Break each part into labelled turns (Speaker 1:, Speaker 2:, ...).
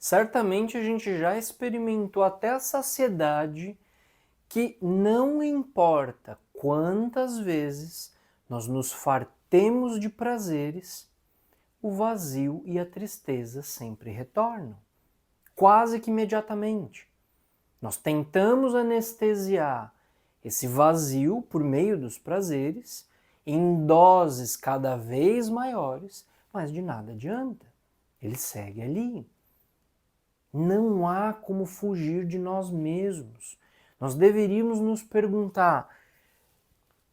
Speaker 1: Certamente a gente já experimentou até a saciedade que não importa quantas vezes nós nos fartemos de prazeres, o vazio e a tristeza sempre retornam, quase que imediatamente. Nós tentamos anestesiar esse vazio por meio dos prazeres, em doses cada vez maiores, mas de nada adianta. Ele segue ali. Não há como fugir de nós mesmos. Nós deveríamos nos perguntar,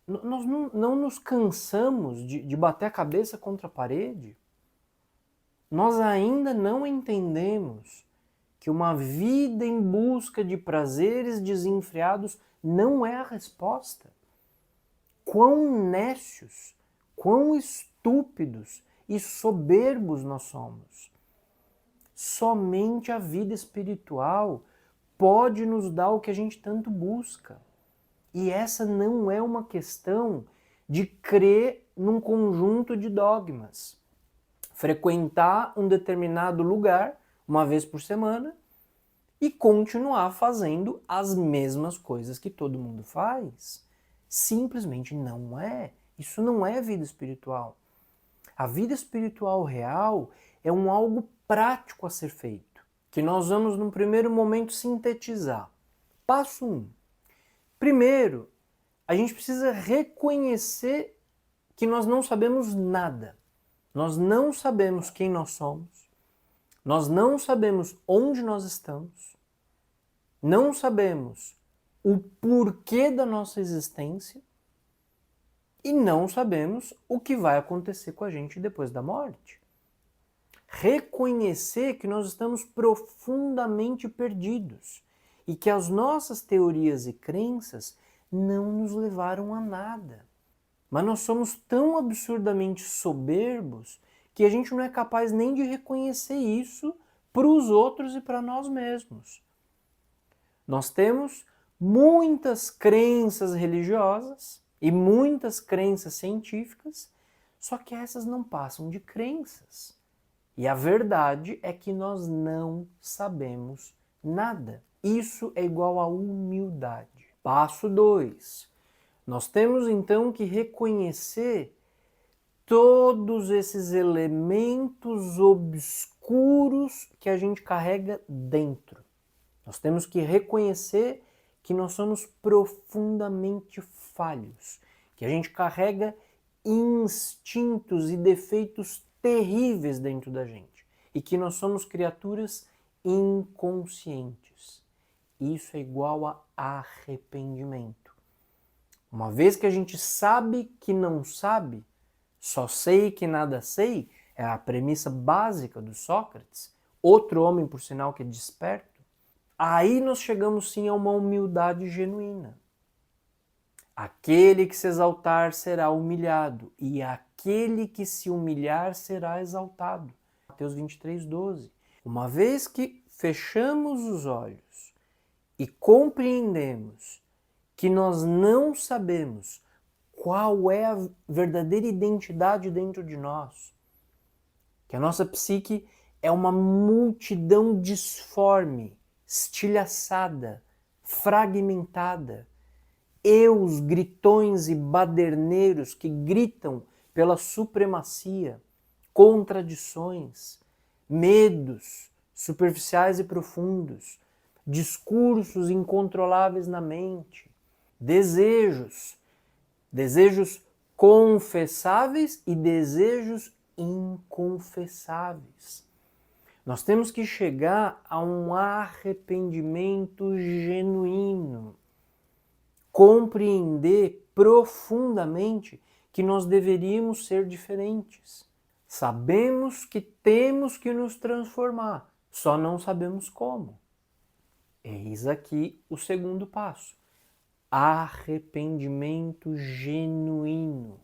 Speaker 1: nós não nos cansamos de bater a cabeça contra a parede? Nós ainda não entendemos que uma vida em busca de prazeres desenfreados não é a resposta. Quão nécios, quão estúpidos e soberbos nós somos. Somente a vida espiritual pode nos dar o que a gente tanto busca. E essa não é uma questão de crer num conjunto de dogmas. Frequentar um determinado lugar uma vez por semana e continuar fazendo as mesmas coisas que todo mundo faz. Simplesmente não é. Isso não é vida espiritual. A vida espiritual real é um algo prático a ser feito, que nós vamos, num primeiro momento, sintetizar. Passo 1. Primeiro, a gente precisa reconhecer que nós não sabemos nada. Nós não sabemos quem nós somos. Nós não sabemos onde nós estamos. Não sabemos o porquê da nossa existência. E não sabemos o que vai acontecer com a gente depois da morte. Reconhecer que nós estamos profundamente perdidos e que as nossas teorias e crenças não nos levaram a nada. Mas nós somos tão absurdamente soberbos que a gente não é capaz nem de reconhecer isso para os outros e para nós mesmos. Nós temos muitas crenças religiosas e muitas crenças científicas, só que essas não passam de crenças. E a verdade é que nós não sabemos nada. Isso é igual a humildade. Passo 2. Nós temos então que reconhecer todos esses elementos obscuros que a gente carrega dentro. Nós temos que reconhecer que nós somos profundamente falhos, que a gente carrega instintos e defeitos terríveis dentro da gente e que nós somos criaturas inconscientes. Isso é igual a arrependimento. Uma vez que a gente sabe que não sabe, só sei que nada sei, é a premissa básica do Sócrates, outro homem, por sinal, que é desperto, aí nós chegamos sim a uma humildade genuína. Aquele que se exaltar será humilhado, e aquele que se humilhar será exaltado. Mateus 23:12. Uma vez que fechamos os olhos e compreendemos que nós não sabemos qual é a verdadeira identidade dentro de nós, que a nossa psique é uma multidão disforme, estilhaçada, fragmentada, eus gritões e baderneiros que gritam pela supremacia, contradições, medos superficiais e profundos, discursos incontroláveis na mente, desejos confessáveis e desejos inconfessáveis. Nós temos que chegar a um arrependimento genuíno, compreender profundamente que nós deveríamos ser diferentes. Sabemos que temos que nos transformar, só não sabemos como. Eis aqui o segundo passo. Arrependimento genuíno.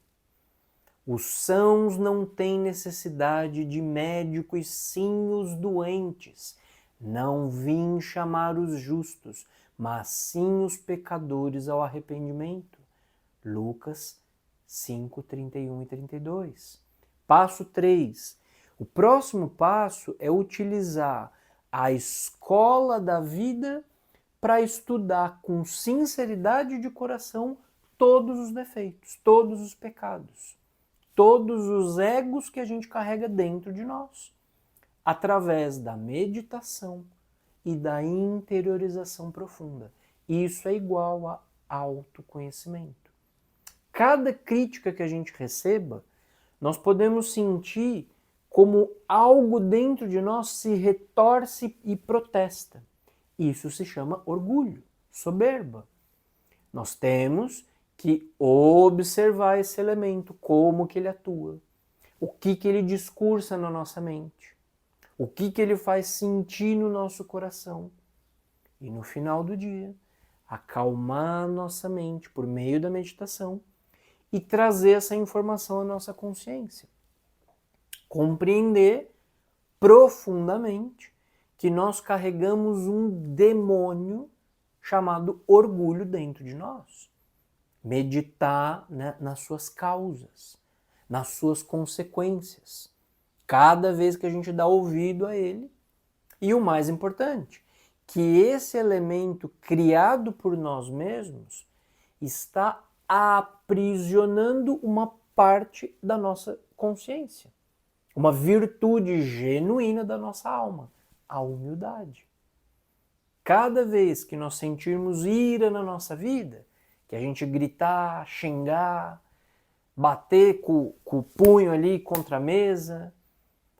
Speaker 1: Os sãos não têm necessidade de médico e sim os doentes. Não vim chamar os justos, mas sim os pecadores ao arrependimento. Lucas 5, 31 e 32. Passo 3. O próximo passo é utilizar a escola da vida para estudar com sinceridade de coração todos os defeitos, todos os pecados, todos os egos que a gente carrega dentro de nós, através da meditação e da interiorização profunda. Isso é igual a autoconhecimento. Cada crítica que a gente receba, nós podemos sentir como algo dentro de nós se retorce e protesta. Isso se chama orgulho, soberba. Nós temos que observar esse elemento, como que ele atua, o que ele discursa na nossa mente, o que ele faz sentir no nosso coração. E no final do dia, acalmar a nossa mente por meio da meditação e trazer essa informação à nossa consciência. Compreender profundamente que nós carregamos um demônio chamado orgulho dentro de nós. Meditar, né, nas suas causas, nas suas consequências, cada vez que a gente dá ouvido a ele. E o mais importante, que esse elemento criado por nós mesmos está aprisionando uma parte da nossa consciência, uma virtude genuína da nossa alma, a humildade. Cada vez que nós sentirmos ira na nossa vida, que a gente gritar, xingar, bater com o punho ali contra a mesa,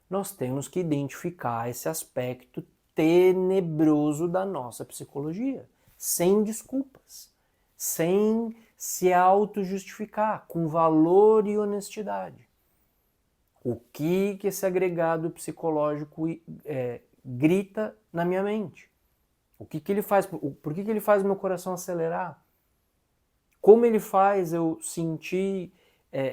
Speaker 1: nós temos que identificar esse aspecto tenebroso da nossa psicologia, sem desculpas, sem se auto-justificar, com valor e honestidade. O que esse agregado psicológico grita na minha mente? O que ele faz? Por que ele faz meu coração acelerar? Como ele faz eu sentir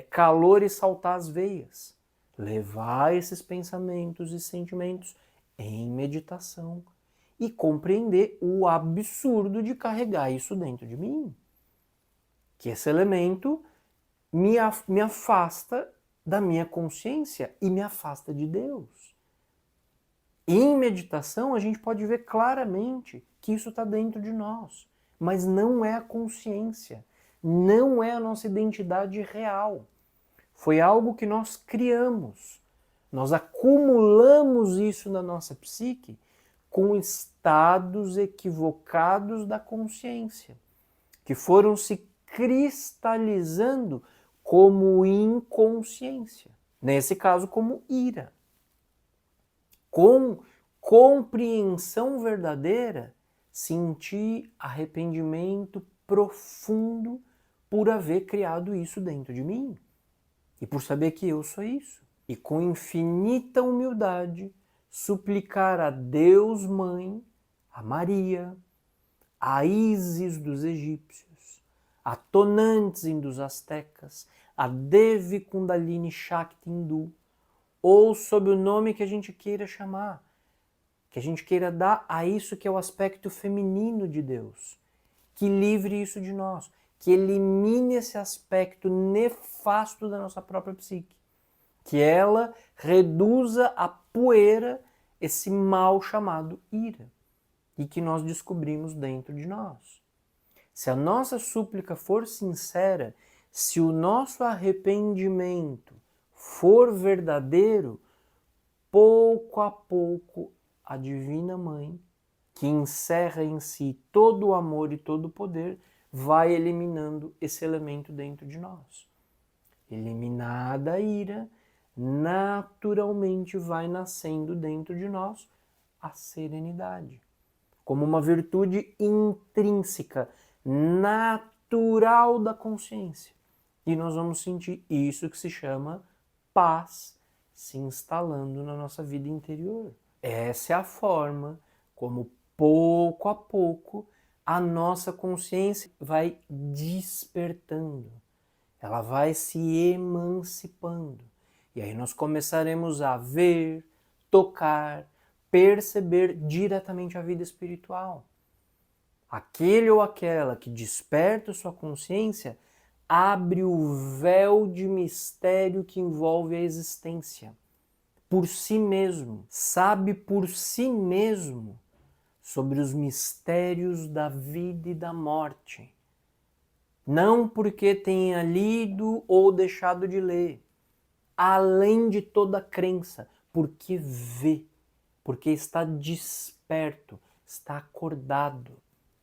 Speaker 1: calor e saltar as veias? Levar esses pensamentos e sentimentos em meditação e compreender o absurdo de carregar isso dentro de mim. Que esse elemento me afasta da minha consciência e me afasta de Deus. Em meditação, a gente pode ver claramente que isso está dentro de nós, mas não é a consciência, não é a nossa identidade real. Foi algo que nós criamos. Nós acumulamos isso na nossa psique com estados equivocados da consciência, que foram se cristalizando como inconsciência. Nesse caso, como ira. Com compreensão verdadeira, sentir arrependimento profundo por haver criado isso dentro de mim e por saber que eu sou isso. E com infinita humildade, suplicar a Deus Mãe, a Maria, a Ísis dos egípcios, a Tonantzin dos astecas, a Devi Kundalini Shakti hindu, ou sob o nome que a gente queira chamar, que a gente queira dar a isso que é o aspecto feminino de Deus, que livre isso de nós, que elimine esse aspecto nefasto da nossa própria psique, que ela reduza a poeira esse mal chamado ira, e que nós descobrimos dentro de nós. Se a nossa súplica for sincera, se o nosso arrependimento for verdadeiro, pouco a pouco a Divina Mãe, que encerra em si todo o amor e todo o poder, vai eliminando esse elemento dentro de nós. Eliminada a ira, naturalmente vai nascendo dentro de nós a serenidade, como uma virtude intrínseca, natural da consciência. E nós vamos sentir isso que se chama paz se instalando na nossa vida interior. Essa é a forma como, pouco a pouco, a nossa consciência vai despertando. Ela vai se emancipando. E aí nós começaremos a ver, tocar, perceber diretamente a vida espiritual. Aquele ou aquela que desperta sua consciência abre o véu de mistério que envolve a existência, por si mesmo, sabe por si mesmo sobre os mistérios da vida e da morte. Não porque tenha lido ou deixado de ler, além de toda crença, porque vê, porque está desperto, está acordado,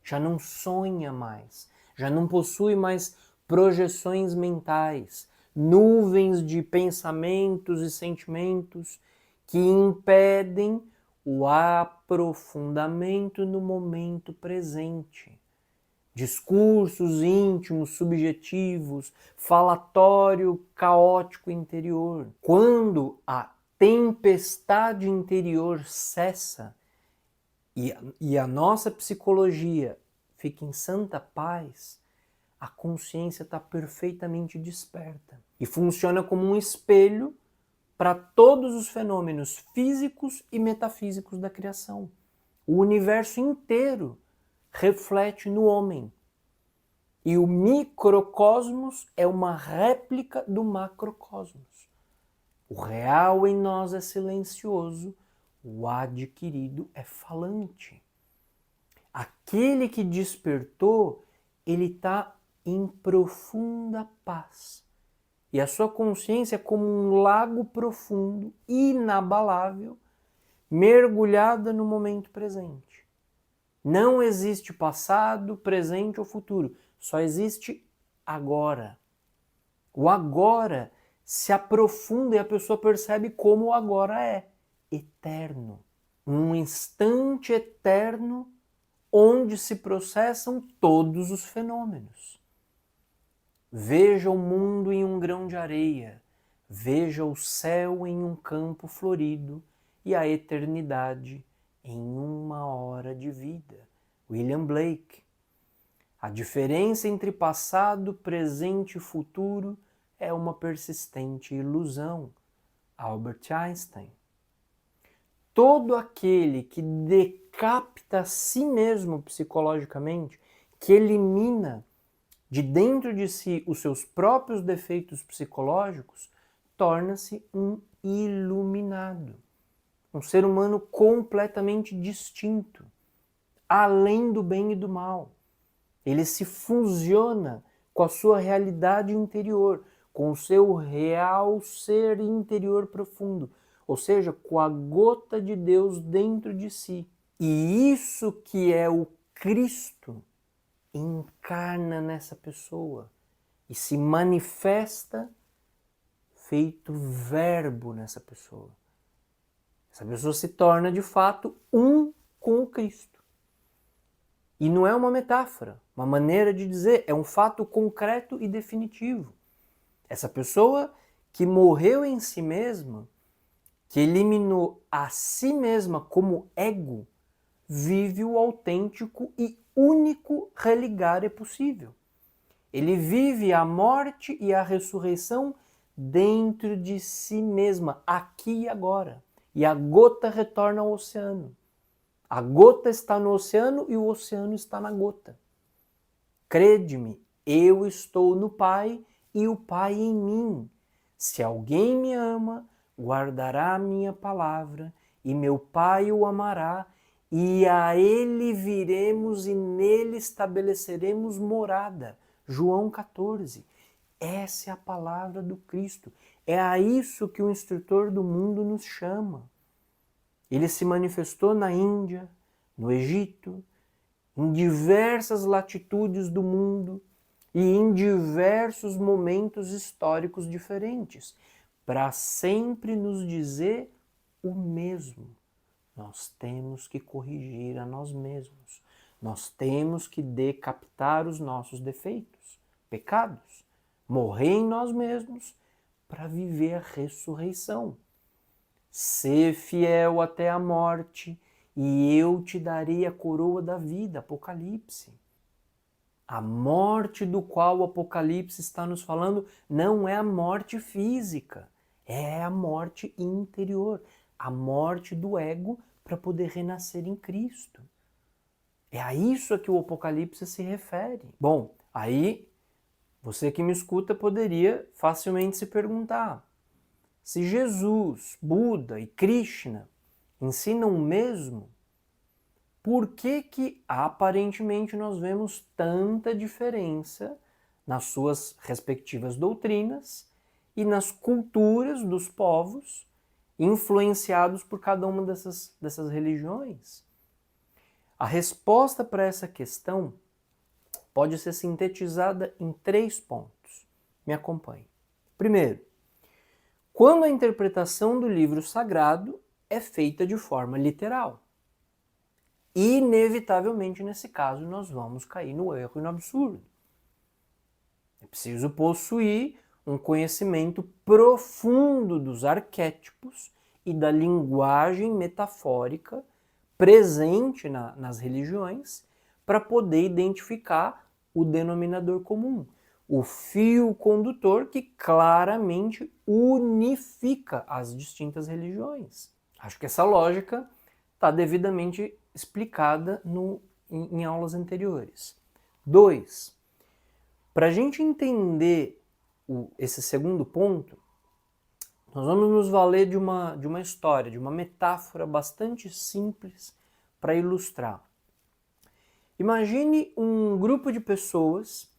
Speaker 1: já não sonha mais, já não possui mais projeções mentais, nuvens de pensamentos e sentimentos que impedem o aprofundamento no momento presente. Discursos íntimos, subjetivos, falatório caótico interior. Quando a tempestade interior cessa e a nossa psicologia fica em santa paz, a consciência está perfeitamente desperta e funciona como um espelho para todos os fenômenos físicos e metafísicos da criação. O universo inteiro reflete no homem. E o microcosmos é uma réplica do macrocosmos. O real em nós é silencioso, o adquirido é falante. Aquele que despertou, ele está em profunda paz. E a sua consciência é como um lago profundo, inabalável, mergulhada no momento presente. Não existe passado, presente ou futuro. Só existe agora. O agora se aprofunda e a pessoa percebe como o agora é eterno. Um instante eterno onde se processam todos os fenômenos. Veja o mundo em um grão de areia, veja o céu em um campo florido e a eternidade em 1 hora de vida. William Blake. A diferença entre passado, presente e futuro é uma persistente ilusão. Albert Einstein. Todo aquele que decapita a si mesmo psicologicamente, que elimina de dentro de si os seus próprios defeitos psicológicos, torna-se um iluminado. Um ser humano completamente distinto, além do bem e do mal. Ele se fusiona com a sua realidade interior, com o seu real ser interior profundo, ou seja, com a gota de Deus dentro de si. E isso que é o Cristo encarna nessa pessoa e se manifesta feito verbo nessa pessoa. Essa pessoa se torna de fato um com o Cristo. E não é uma metáfora, uma maneira de dizer, é um fato concreto e definitivo. Essa pessoa que morreu em si mesma, que eliminou a si mesma como ego, vive o autêntico e único religar é possível. Ele vive a morte e a ressurreição dentro de si mesma, aqui e agora. E a gota retorna ao oceano. A gota está no oceano e o oceano está na gota. Crede-me, eu estou no Pai e o Pai em mim. Se alguém me ama, guardará a minha palavra, e meu Pai o amará, e a ele viremos e nele estabeleceremos morada. João 14. Essa é a palavra do Cristo. É a isso que o instrutor do mundo nos chama. Ele se manifestou na Índia, no Egito, em diversas latitudes do mundo e em diversos momentos históricos diferentes, para sempre nos dizer o mesmo. Nós temos que corrigir a nós mesmos. Nós temos que decapitar os nossos defeitos, pecados, morrer em nós mesmos para viver a ressurreição. Sê fiel até a morte, e eu te darei a coroa da vida. Apocalipse. A morte do qual o Apocalipse está nos falando não é a morte física, é a morte interior, a morte do ego para poder renascer em Cristo. É a isso a que o Apocalipse se refere. Bom, aí você que me escuta poderia facilmente se perguntar: Se Jesus, Buda e Krishna ensinam o mesmo, por que aparentemente nós vemos tanta diferença nas suas respectivas doutrinas e nas culturas dos povos influenciados por cada uma dessas religiões? A resposta para essa questão pode ser sintetizada em 3 pontos. Me acompanhe. Primeiro, quando a interpretação do livro sagrado é feita de forma literal. Inevitavelmente, nesse caso, nós vamos cair no erro e no absurdo. É preciso possuir um conhecimento profundo dos arquétipos e da linguagem metafórica presente nas religiões para poder identificar o denominador comum, o fio condutor que claramente unifica as distintas religiões. Acho que essa lógica está devidamente explicada em aulas anteriores. 2. Para a gente entender esse segundo ponto, nós vamos nos valer de uma história, de uma metáfora bastante simples para ilustrar. Imagine um grupo de pessoas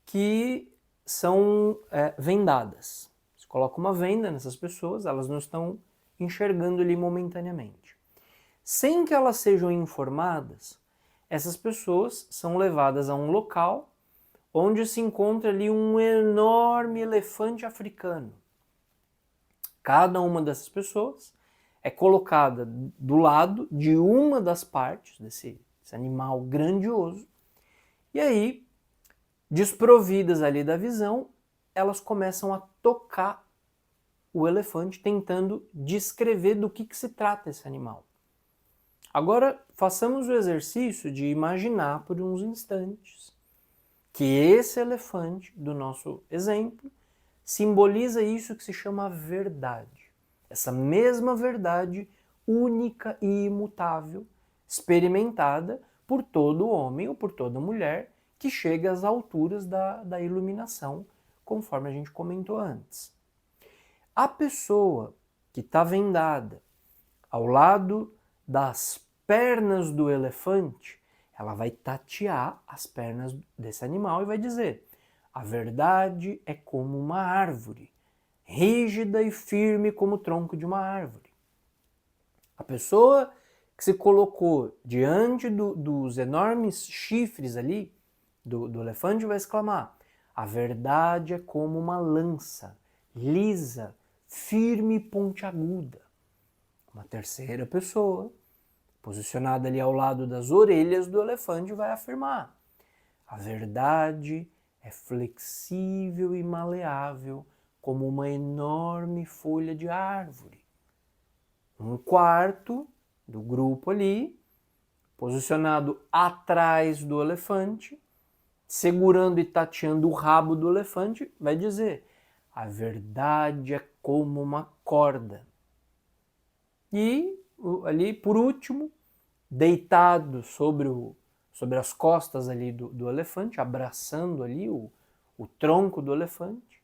Speaker 1: que são vendadas. Você coloca uma venda nessas pessoas, elas não estão enxergando ali momentaneamente. Sem que elas sejam informadas, essas pessoas são levadas a um local onde se encontra ali um enorme elefante africano. Cada uma dessas pessoas é colocada do lado de uma das partes desse animal grandioso, e aí, desprovidas ali da visão, elas começam a tocar o elefante, tentando descrever do que se trata esse animal. Agora, façamos o exercício de imaginar por uns instantes que esse elefante, do nosso exemplo, simboliza isso que se chama verdade. Essa mesma verdade única e imutável, experimentada por todo homem ou por toda mulher que chega às alturas da iluminação, conforme a gente comentou antes. A pessoa que está vendada ao lado das pernas do elefante, ela vai tatear as pernas desse animal e vai dizer: a verdade é como uma árvore, rígida e firme como o tronco de uma árvore. A pessoa que se colocou diante dos enormes chifres ali do elefante vai exclamar: a verdade é como uma lança, lisa, firme e pontiaguda. Uma terceira pessoa, posicionada ali ao lado das orelhas do elefante, vai afirmar: a verdade é flexível e maleável como uma enorme folha de árvore. Um quarto do grupo ali, posicionado atrás do elefante, segurando e tateando o rabo do elefante, vai dizer: a verdade é como uma corda. E ali, por último, deitado sobre as costas ali do elefante, abraçando ali o tronco do elefante,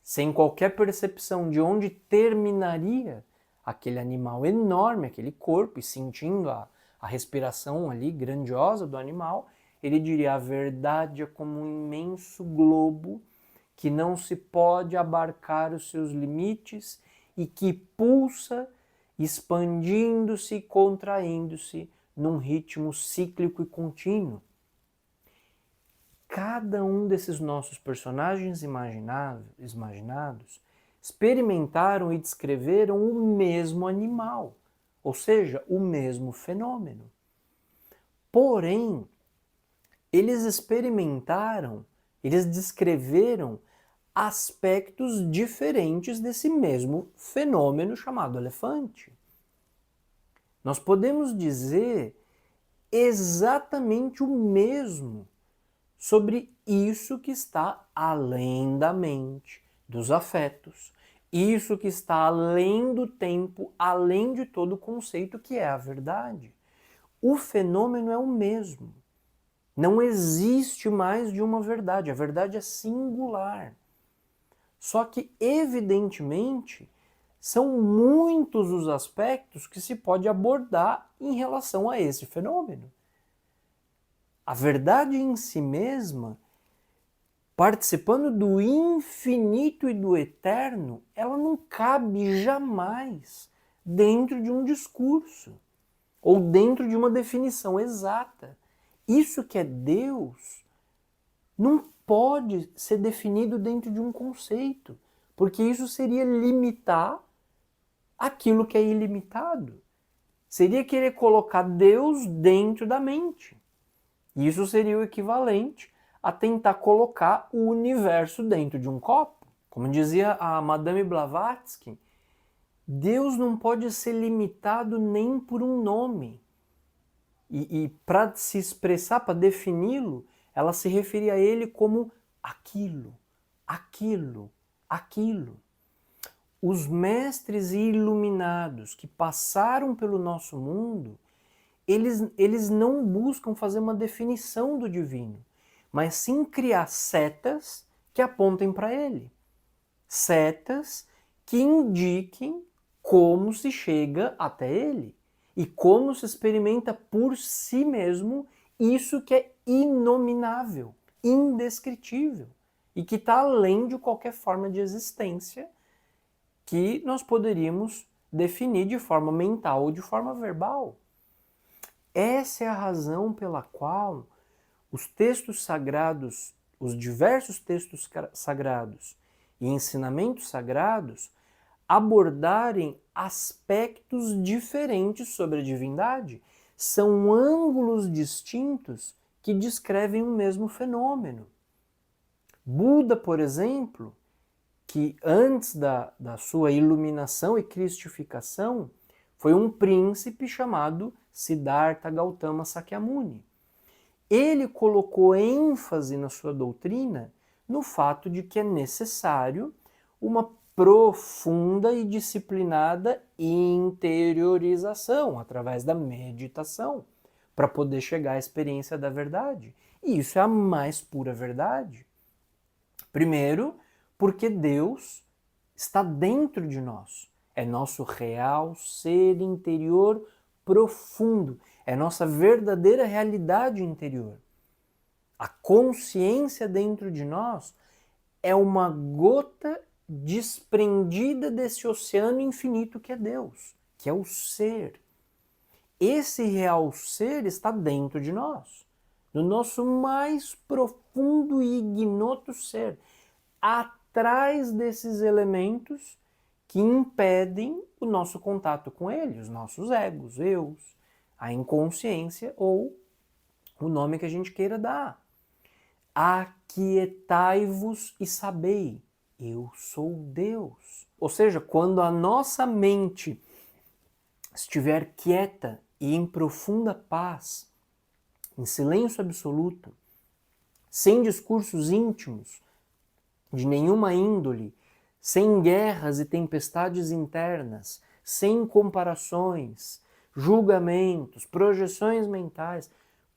Speaker 1: sem qualquer percepção de onde terminaria aquele animal enorme, aquele corpo, e sentindo a respiração ali grandiosa do animal, ele diria: a verdade é como um imenso globo que não se pode abarcar os seus limites e que pulsa, expandindo-se e contraindo-se num ritmo cíclico e contínuo. Cada um desses nossos personagens imaginados experimentaram e descreveram o mesmo animal, ou seja, o mesmo fenômeno. Porém, eles descreveram aspectos diferentes desse mesmo fenômeno chamado elefante. Nós podemos dizer exatamente o mesmo sobre isso que está além da mente, dos afetos, isso que está além do tempo, além de todo o conceito que é a verdade. O fenômeno é o mesmo. Não existe mais de uma verdade, a verdade é singular. Só que, evidentemente, são muitos os aspectos que se pode abordar em relação a esse fenômeno. A verdade em si mesma, participando do infinito e do eterno, ela não cabe jamais dentro de um discurso ou dentro de uma definição exata. Isso que é Deus não pode ser definido dentro de um conceito, porque isso seria limitar aquilo que é ilimitado. Seria querer colocar Deus dentro da mente. Isso seria o equivalente a tentar colocar o universo dentro de um copo. Como dizia a Madame Blavatsky, Deus não pode ser limitado nem por um nome. E para se expressar, para defini-lo, ela se referia a ele como aquilo, aquilo, aquilo. Os mestres iluminados que passaram pelo nosso mundo, eles não buscam fazer uma definição do divino, mas sim criar setas que apontem para ele. Setas que indiquem como se chega até ele e como se experimenta por si mesmo isso que é inominável, indescritível e que está além de qualquer forma de existência que nós poderíamos definir de forma mental ou de forma verbal. Essa é a razão pela qual os textos sagrados, os diversos textos sagrados e ensinamentos sagrados abordarem aspectos diferentes sobre a divindade. São ângulos distintos que descrevem o mesmo fenômeno. Buda, por exemplo, que antes da sua iluminação e cristificação, foi um príncipe chamado Siddhartha Gautama Sakyamuni. Ele colocou ênfase na sua doutrina no fato de que é necessário uma profunda e disciplinada interiorização através da meditação para poder chegar à experiência da verdade. E isso é a mais pura verdade. Primeiro, porque Deus está dentro de nós. É nosso real ser interior profundo. É nossa verdadeira realidade interior. A consciência dentro de nós é uma gota desprendida desse oceano infinito que é Deus, que é o ser. Esse real ser está dentro de nós, no nosso mais profundo e ignoto ser, atrás desses elementos que impedem o nosso contato com ele, os nossos egos, eus, a inconsciência ou o nome que a gente queira dar. Aquietai-vos e sabei, eu sou Deus. Ou seja, quando a nossa mente estiver quieta e em profunda paz, em silêncio absoluto, sem discursos íntimos de nenhuma índole, sem guerras e tempestades internas, sem comparações, julgamentos, projeções mentais,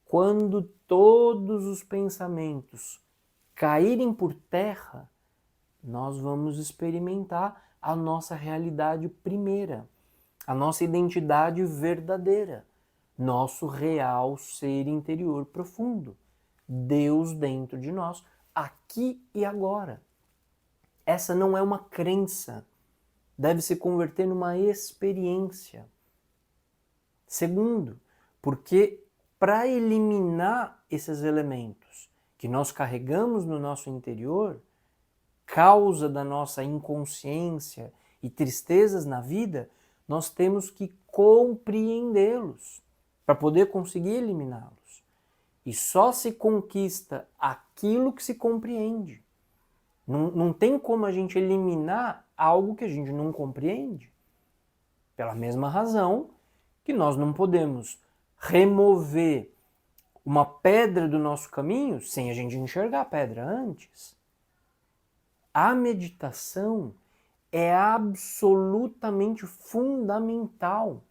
Speaker 1: quando todos os pensamentos caírem por terra, nós vamos experimentar a nossa realidade primeira, a nossa identidade verdadeira, nosso real ser interior profundo, Deus dentro de nós, aqui e agora. Essa não é uma crença, deve se converter numa experiência. Segundo, porque para eliminar esses elementos que nós carregamos no nosso interior, causa da nossa inconsciência e tristezas na vida, nós temos que compreendê-los para poder conseguir eliminá-los. E só se conquista aquilo que se compreende. Não tem como a gente eliminar algo que a gente não compreende. Pela mesma razão que nós não podemos remover uma pedra do nosso caminho sem a gente enxergar a pedra antes. A meditação é absolutamente fundamental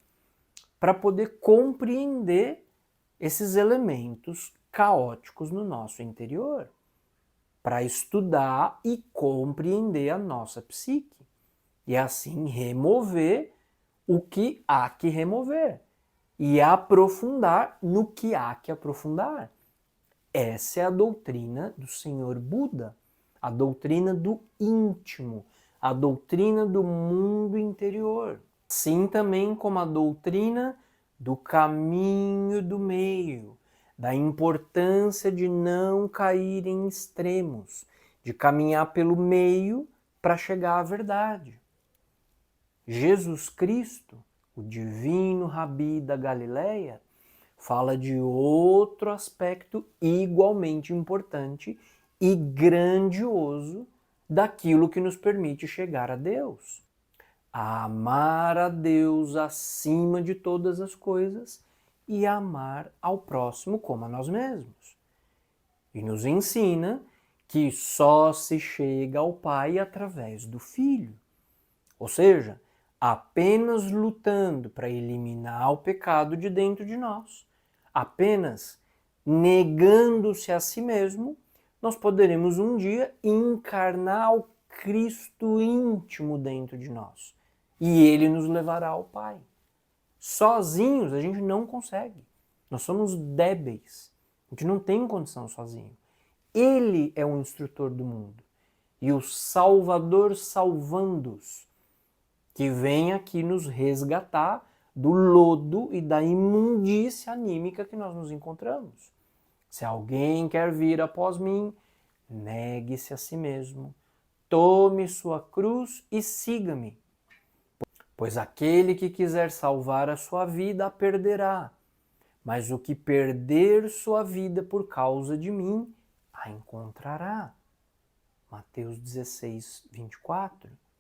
Speaker 1: para poder compreender esses elementos caóticos no nosso interior. para estudar e compreender a nossa psique. E assim remover o que há que remover. E aprofundar no que há que aprofundar. Essa é a doutrina do Senhor Buda. A doutrina do íntimo. A doutrina do mundo interior. Assim também como a doutrina do caminho do meio, da importância de não cair em extremos, de caminhar pelo meio para chegar à verdade. Jesus Cristo, o divino Rabi da Galileia, fala de outro aspecto igualmente importante e grandioso daquilo que nos permite chegar a Deus. A amar a Deus acima de todas as coisas e amar ao próximo como a nós mesmos. E nos ensina que só se chega ao Pai através do Filho. Ou seja, apenas lutando para eliminar o pecado de dentro de nós, apenas negando-se a si mesmo, nós poderemos um dia encarnar o Cristo íntimo dentro de nós. E ele nos levará ao Pai. Sozinhos a gente não consegue. Nós somos débeis. A gente não tem condição sozinho. Ele é o instrutor do mundo. E o Salvador salvando-os, que vem aqui nos resgatar do lodo e da imundícia anímica que nós nos encontramos. Se alguém quer vir após mim, negue-se a si mesmo, tome sua cruz e siga-me. Pois aquele que quiser salvar a sua vida a perderá, mas o que perder sua vida por causa de mim a encontrará. Mateus 16, 24.